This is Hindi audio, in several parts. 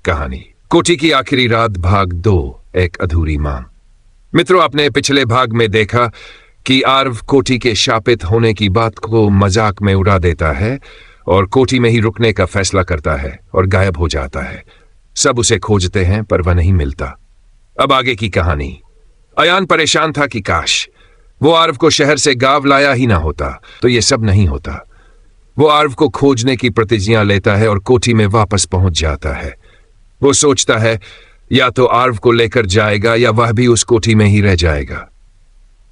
कहानी कोठी की आखिरी रात भाग 2 एक अधूरी मां। मित्रों, आपने पिछले भाग में देखा कि आर्व कोठी के शापित होने की बात को मजाक में उड़ा देता है और कोठी में ही रुकने का फैसला करता है और गायब हो जाता है। सब उसे खोजते हैं पर वह नहीं मिलता। अब आगे की कहानी। अयान परेशान था कि काश वो आर्व को शहर से गांव लाया ही ना होता तो ये सब नहीं होता। वो आर्व को खोजने की प्रतिज्ञा लेता है और कोठी में वापस पहुंच जाता है। वो सोचता है या तो आर्व को लेकर जाएगा या वह भी उस कोठी में ही रह जाएगा।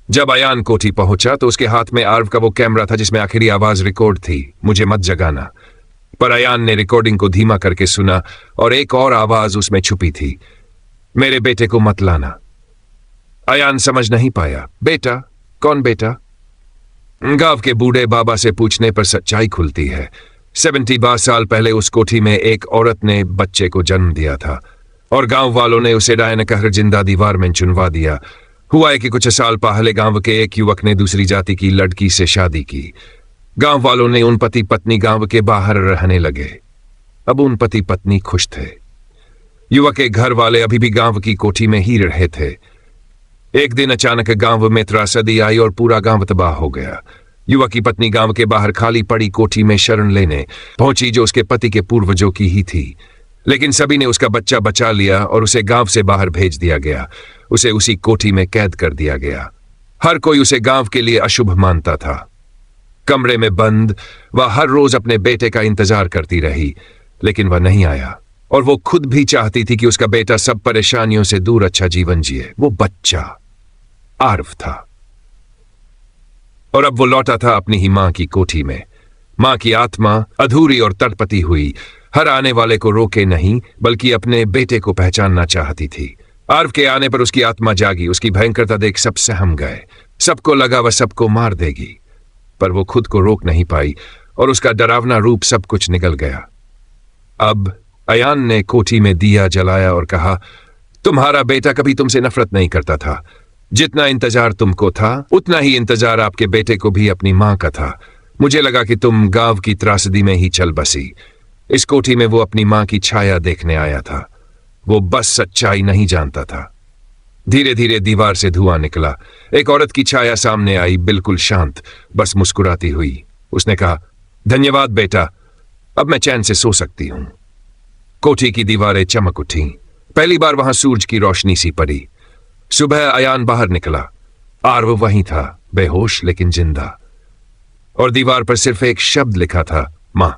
जब अयान कोठी पहुंचा तो उसके हाथ में आर्व का वो कैमरा था जिसमें आखिरी आवाज रिकॉर्ड थी, मुझे मत जगाना। पर अयान ने रिकॉर्डिंग को धीमा करके सुना और एक और आवाज उसमें छुपी थी, मेरे बेटे को मत लाना। अयान समझ नहीं पाया, बेटा? कौन बेटा? गांव के बूढ़े बाबा से पूछने पर सच्चाई खुलती है। 72 साल पहले उस कोठी में एक औरत ने बच्चे को जन्म दिया था और गांव वालों ने उसे डायन कहकर जिंदा दीवार में चुनवा दिया। हुआ है कि कुछ साल पहले गांव के एक युवक ने दूसरी जाति की लड़की से शादी की। गांव वालों ने उन पति पत्नी गांव के बाहर रहने लगे। अब उन पति पत्नी खुश थे। युवक के घर वाले अभी भी गांव की कोठी में ही रहे थे। एक दिन अचानक गांव में त्रासदी आई और पूरा गांव तबाह हो गया। युवक की पत्नी गांव के बाहर खाली पड़ी कोठी में शरण लेने पहुंची जो उसके पति के पूर्वजों की ही थी, लेकिन सभी ने उसका बच्चा बचा लिया और उसे गांव से बाहर भेज दिया गया। उसे उसी कोठी में कैद कर दिया गया। हर कोई उसे गांव के लिए अशुभ मानता था। कमरे में बंद वह हर रोज अपने बेटे का इंतजार करती रही, लेकिन वह नहीं आया और वो खुद भी चाहती थी कि उसका बेटा सब परेशानियों से दूर अच्छा जीवन जिए। वो बच्चा आर्व था और अब वो लौटा था अपनी ही मां की कोठी में। मां की आत्मा अधूरी और तड़पती हुई हर आने वाले को रोके नहीं बल्कि अपने बेटे को पहचानना चाहती थी। आर्व के आने पर उसकी आत्मा जागी। उसकी भयंकरता देख सब सहम गए। सबको लगा वह सबको मार देगी, पर वो खुद को रोक नहीं पाई और उसका डरावना रूप सब कुछ निकल गया। अब अयान ने कोठी में दिया जलाया और कहा, तुम्हारा बेटा कभी तुमसे नफरत नहीं करता था। जितना इंतजार तुमको था उतना ही इंतजार आपके बेटे को भी अपनी मां का था। मुझे लगा कि तुम गांव की त्रासदी में ही चल बसी। इस कोठी में वो अपनी मां की छाया देखने आया था। वो बस सच्चाई नहीं जानता था। धीरे धीरे दीवार से धुआं निकला। एक औरत की छाया सामने आई, बिल्कुल शांत, बस मुस्कुराती हुई। उसने कहा, धन्यवाद बेटा, अब मैं चैन से सो सकती हूं। कोठी की दीवारें चमक उठी। पहली बार वहां सूरज की रोशनी सी पड़ी। सुबह अयान बाहर निकला। आर्व वहीं था, बेहोश लेकिन जिंदा, और दीवार पर सिर्फ एक शब्द लिखा था, मां।